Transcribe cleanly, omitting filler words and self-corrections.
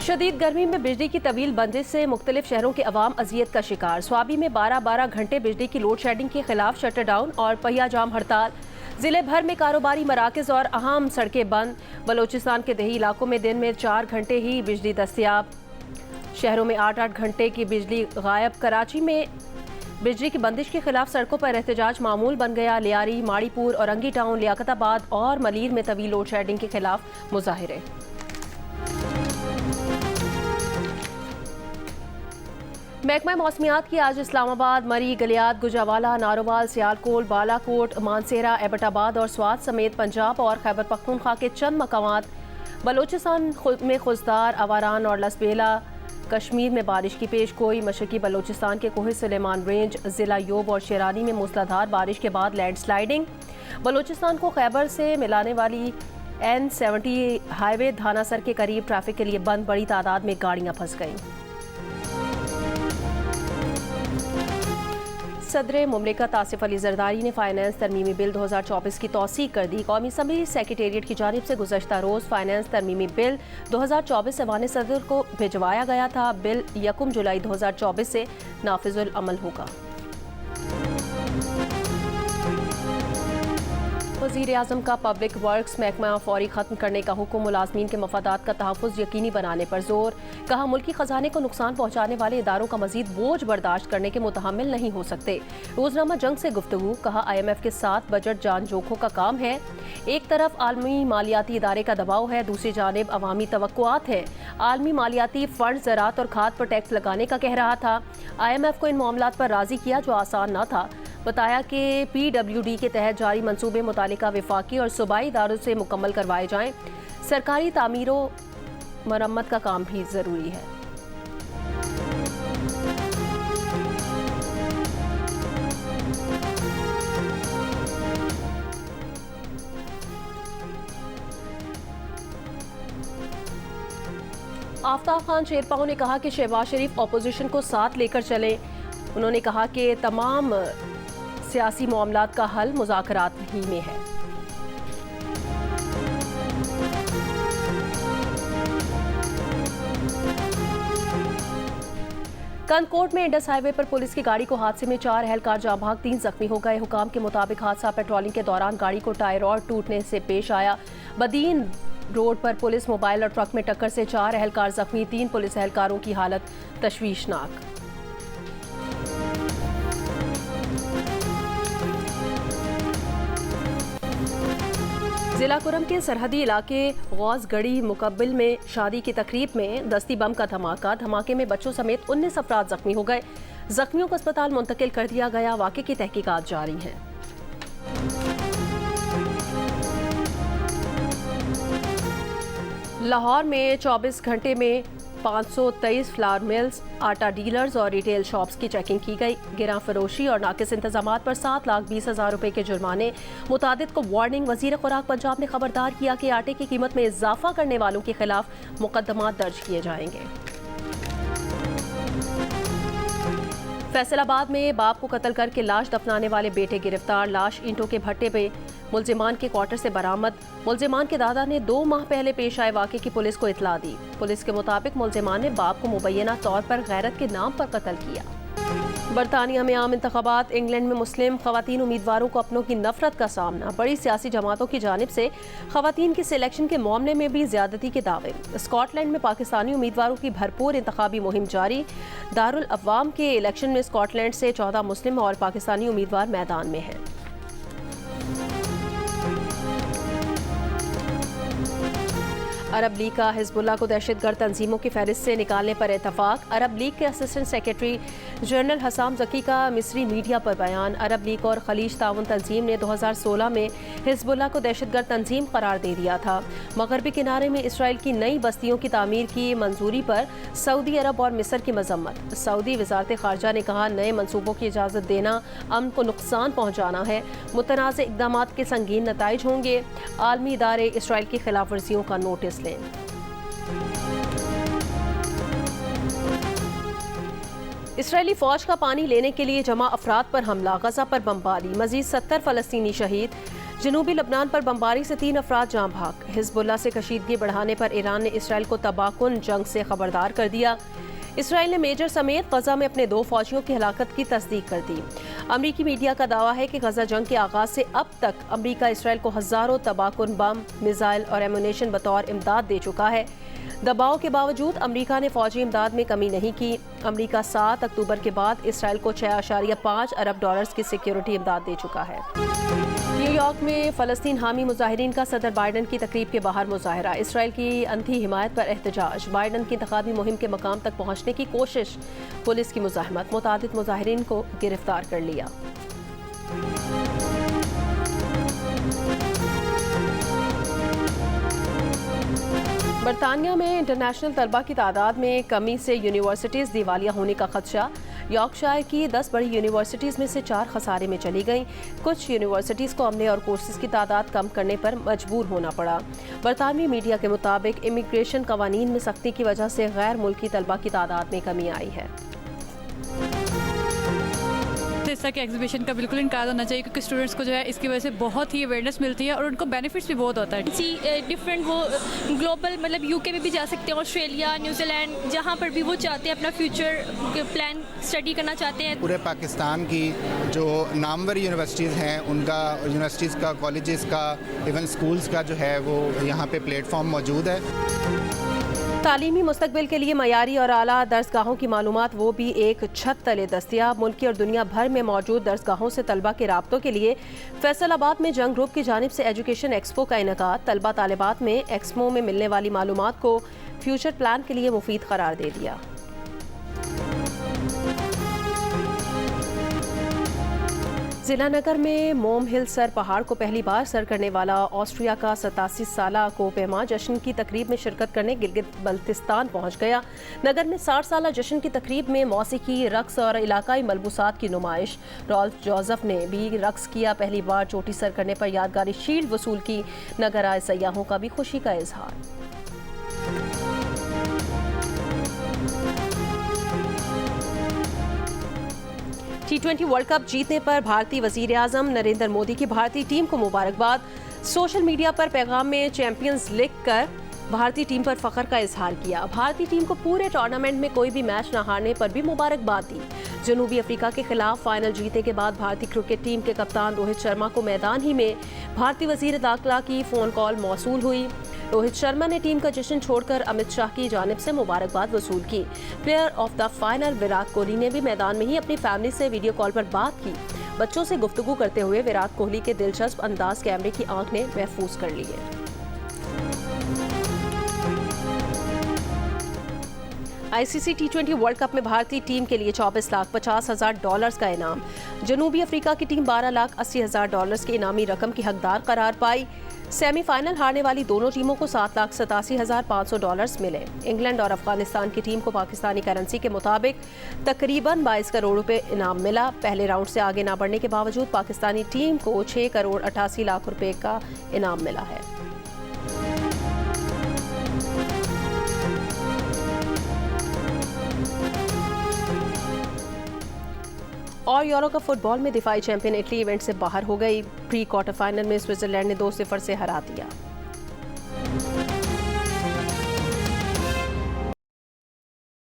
शदीद गर्मी में बिजली की तवील बंदिश से मुख्तलिफ शहरों के अवाम अजियत का शिकार। स्वाबी में 12-12 घंटे बिजली की लोड शेडिंग के खिलाफ शटर डाउन और पहिया जाम हड़ताल। जिले भर में कारोबारी मराकज और अहम सड़कें बंद। बलोचिस्तान के देही इलाकों में दिन में 4 घंटे ही बिजली दस्तयाब। शहरों में 8-8 घंटे की बिजली गायब। कराची में बिजली की बंदिश के खिलाफ सड़कों पर एहतजाज मामूल बन गया। लियारी, माड़ीपुर, औरंगी टाउन, लियाकताबाद और मलीर में तवील लोड शेडिंग के खिलाफ मुजाहिरे। महकमा मौसमियात की आज इस्लामाबाद, मरी, गलियात, गुजरावाला, नारोवाल, सियालकोट, बालाकोट, मानसेरा, एबटाबाद और स्वात समेत पंजाब और खैबर पख्तूनख्वा के चंद मकामात, बलोचिस्तान में खुजदार, अवारान और लसबेला। कश्मीर में बारिश की पेशगोई। मशरकी बलोचिस्तान के कोहे सुलेमान रेंज, जिला योब और शेरानी में मूसलाधार बारिश के बाद लैंडस्लाइडिंग। बलोचिस्तान को खैबर से मिलाने वाली N70 हाईवे धानासर के करीब ट्रैफिक के लिए बंद। बड़ी तादाद में गाड़ियां फंस गईं। सदर मुमलिकत आसिफ अली जरदारी ने फाइनेंस तरमीमी बिल 2024 की तौसीक कर दी। कौमी असम्बली सेक्रेटेरिएट की जानिब से गुज़श्ता रोज़ फाइनेंस तरमीमी बिल 2024 ऐवान सदर को भिजवाया गया था। बिल 1 जुलाई 2024 से नाफिजुल अमल होगा। वज़ीर आज़म का पब्लिक वर्क्स महकमा फौरी ख़त्म करने का हुक्म। मुलाजमीन के मफादात का तहफ़्फ़ुज़ यकीनी बनाने पर जोर। कहा, मुल्की ख़जाने को नुकसान पहुँचाने वाले इदारों का मज़ीद बोझ बर्दाश्त करने के मुतहम्मिल नहीं हो सकते। रोज़नामा जंग से गुफ्तगू। कहा, IMF के साथ बजट जान जोखों का काम है। एक तरफ आलमी मालियाती इदारे का दबाव है, दूसरी जानिब अवामी तवक्कुआत है। आलमी मालियाती फ़ंड ज़राअत और खाद पर टैक्स लगाने का कह रहा था। IMF को इन मामलात पर राज़ी किया जो आसान न था। बताया कि PWD के तहत जारी मंसूबे मुतालिका विफाकी और सूबाई इदारों से मुकम्मल करवाए जाएं। सरकारी तामीरों मरम्मत का काम भी ज़रूरी है। आफ्ताब खान शेरपाओ ने कहा कि शहबाज शरीफ अपोजिशन को साथ लेकर चलें। उन्होंने कहा कि तमाम सियासी मामलात का हल मुज़ाकरात ही में है। कंदकोट में इंडस हाईवे पर पुलिस की गाड़ी को हादसे में 4 अहलकार जाँ भाग, 3 जख्मी हो गए। हुकाम के मुताबिक हादसा पेट्रोलिंग के दौरान गाड़ी को टायर और टूटने से पेश आया। बदीन रोड पर पुलिस मोबाइल और ट्रक में टक्कर से 4 अहलकार जख्मी, 3 पुलिस अहलकारों की हालत तशवीशनाक। जिला कुरम के सरहदी इलाके गौसगढ़ी मुकब्बिल में शादी की तकरीब में दस्ती बम का धमाका। धमाके में बच्चों समेत 19 अफराद जख्मी हो गए। जख्मियों को अस्पताल मुंतकिल कर दिया गया। वाक़े की तहकीकात जारी है। लाहौर में 24 घंटे में 523 फ्लावर मिल्स, आटा डीलर्स और रिटेल शॉप्स की चेकिंग की गई। गिरा फरोशी और नाकिस इंतजामात पर 7,20,000 रुपए के जुर्माने। मुतादिद को वार्निंग। वजीर खुराक पंजाब ने खबरदार किया कि आटे की कीमत में इजाफा करने वालों के खिलाफ मुकदमा दर्ज किए जाएंगे। फैसलाबाद में बाप को कत्ल करके लाश दफनाने वाले बेटे गिरफ्तार। लाश ईंटों के भट्टे पे मुल्जिमान के क्वार्टर से बरामद। मुल्जिमान के दादा ने 2 माह पहले पेश आए वाक़े की पुलिस को इतला दी। पुलिस के मुताबिक मुल्जिमान ने बाप को मुबैना तौर पर गैरत के नाम पर कत्ल किया। बरतानिया में आम इंतखाबात। इंग्लैंड में मुस्लिम खवातीन उम्मीदवारों को अपनों की नफरत का सामना। बड़ी सियासी जमातों की जानिब से खवातीन की सिलेक्शन के मामले में भी ज्यादती के दावे। स्कॉटलैंड में पाकिस्तानी उम्मीदवारों की भरपूर इंतखाबी मुहिम जारी। दारुल अवाम के इलेक्शन में स्कॉटलैंड से 14 मुस्लिम और पाकिस्तानी उम्मीदवार मैदान में हैं। अरब लीग का हिजबुल्लाह को दहशतगर्द तंजीमों की फहरिस्त से निकालने पर इतफाक। अरब लीग के असिस्टेंट सेक्रेटरी जनरल हसाम जकी का मिस्री मीडिया पर बयान। अरब लीग और खलीज ताउन तंजीम ने 2016 में हिजबुल्लाह को दहशतगर्द तंजीम करार दे दिया था। मगरबी किनारे में इसराइल की नई बस्तियों की तामीर की मंजूरी पर सऊदी अरब और मिस्र की मजम्मत। सऊदी वजारत खारजा ने कहा, नए मनसूबों की इजाज़त देना अमन को नुकसान पहुँचाना है। मुतनाज़ इक़दाम के संगीन नताइज होंगे। आलमी इदारे इसराइल की खिलाफ वर्जियों का नोटिस लें। इसराइली फौज का पानी लेने के लिए जमा अफराद पर हमला। गजा पर बमबारी। मजीद 70 फलस्तीनी शहीद। जनूबी लबनान पर बमबारी से 3 अफराद जान भाग। हिजबुल्लाह से कशीदगी बढ़ाने पर ईरान ने इसराइल को तबाहकुन जंग से खबरदार कर दिया। इसराइल ने मेजर समेत गजा में अपने 2 फौजियों की हलाकत की तस्दीक कर दी। अमरीकी मीडिया का दावा है कि गजा जंग के आगाज से अब तक अमरीका इसराइल को हजारों तबाहकुन बम, मिसाइल और एमुनेशन बतौर इमदाद दे चुका है। दबाव के बावजूद अमरीका ने फौजी इमदाद में कमी नहीं की। अमरीका 7 अक्टूबर के बाद इसराइल को 6.5 अरब डॉलर्स की सिक्योरिटी इमदाद दे चुका है। न्यूयॉर्क में फ़लस्तीन हामी मुजाहिरीन का सदर बाइडन की तकरीब के बाहर मुजाहरा। इसराइल की अंधी हिमायत पर एहतजाज। बाइडन की इंतखाबी मुहिम के मकाम तक पहुंचने की कोशिश। पुलिस की मुजाहमत। मुतादिद मुजाहिरीन को गिरफ्तार कर लिया। बरतानिया में इंटरनेशनल तलबा की तादाद में कमी से यूनिवर्सिटीज़ दिवालिया होने का खदशा। यॉर्कशायर की 10 बड़ी यूनिवर्सिटीज़ में से 4 खसारे में चली गईं। कुछ यूनिवर्सिटीज़ को अमले और कोर्सेज की तादाद कम करने पर मजबूर होना पड़ा। बरतानवी मीडिया के मुताबिक इमिग्रेशन कवानीन में सख्ती की वजह से गैर मुल्की तलबा की तादाद में कमी आई है। इस तरह के एग्जीबिशन का बिल्कुल इनकार होना चाहिए, क्योंकि स्टूडेंट्स को जो है इसकी वजह से बहुत ही अवेयरनेस मिलती है और उनको बेनिफिट्स भी बहुत होता है। डिफरेंट वो ग्लोबल मतलब यूके में भी जा सकते हैं, ऑस्ट्रेलिया, न्यूजीलैंड, जहाँ पर भी वो चाहते हैं अपना फ्यूचर प्लान स्टडी करना चाहते हैं। पूरे पाकिस्तान की जो नामवर यूनिवर्सिटीज़ हैं उनका, यूनिवर्सिटीज़ का, कॉलेजेस का, इवन स्कूल्स का जो है वो यहाँ पे प्लेटफॉर्म मौजूद है। तालीमी मुस्तकबिल के लिए मयारी और आला दर्सगाहों की मालूमात वो भी एक छत तले दस्तियाब। मुल्की और दुनिया भर में मौजूद दर्सगाहों से तलबा के राब्तों के लिए फैसलाबाद में जंग ग्रुप की जानिब से एजुकेशन एक्सपो का इनेकाद। तलबा तालिबात में एक्सपो में मिलने वाली मालूमात को फ्यूचर प्लान के लिए मुफीद करार दे दिया। जिला नगर में मोम हिल सर पहाड़ को पहली बार सर करने वाला ऑस्ट्रिया का 87 साला कोपेमा जश्न की तकरीब में शिरकत करने गिलगित बल्तिस्तान पहुंच गया। नगर में 60 साला जश्न की तकरीब में मौसीकी, रक्स और इलाकाई मलबूसात की नुमाइश। रॉल्फ जोसेफ ने भी रक्स किया। पहली बार चोटी सर करने पर यादगारी शील्ड वसूल की। नगर आए सयाहों का भी खुशी का इजहार। T20 वर्ल्ड कप जीतने पर भारतीय वजीर आजम नरेंद्र मोदी की भारतीय टीम को मुबारकबाद। सोशल मीडिया पर पैगाम में चैंपियंस लिख कर भारतीय टीम पर फख्र का इजहार किया। भारतीय टीम को पूरे टूर्नामेंट में कोई भी मैच न हारने पर भी मुबारकबाद दी। जनूबी अफ्रीका के खिलाफ फाइनल जीतने के बाद भारतीय क्रिकेट टीम के कप्तान रोहित शर्मा को मैदान ही में भारतीय वजीर दाखिला की फ़ोन कॉल मौसूल हुई। रोहित शर्मा ने टीम का जश्न छोड़कर अमित शाह की जानिब से मुबारकबाद वसूल की। Player of the final Virat Kohli ने भी मैदान में ही अपनी फैमिली से वीडियो कॉल पर बात की। बच्चों से गुफ्तगू करते हुए विराट कोहली के दिलचस्प अंदाज कैमरे की आंख ने महफूज कर लिए। आईसीसी T20 वर्ल्ड कप में भारतीय टीम के लिए $24,50,000 का इनाम। जनूबी अफ्रीका की टीम $12,80,000 के इनामी रकम की हकदार करार पाई। सेमीफाइनल हारने वाली दोनों टीमों को $7,87,500 मिले। इंग्लैंड और अफगानिस्तान की टीम को पाकिस्तानी करेंसी के मुताबिक तकरीबन 22 करोड़ रुपए इनाम मिला। पहले राउंड से आगे न बढ़ने के बावजूद पाकिस्तानी टीम को 6 करोड़ 88 लाख रुपए का इनाम मिला है। और यूरो कप फुटबॉल में दिफाई चैंपियन इटली इवेंट से बाहर हो गई। प्री क्वार्टर फाइनल में स्विट्जरलैंड ने 2-0 से हरा दिया।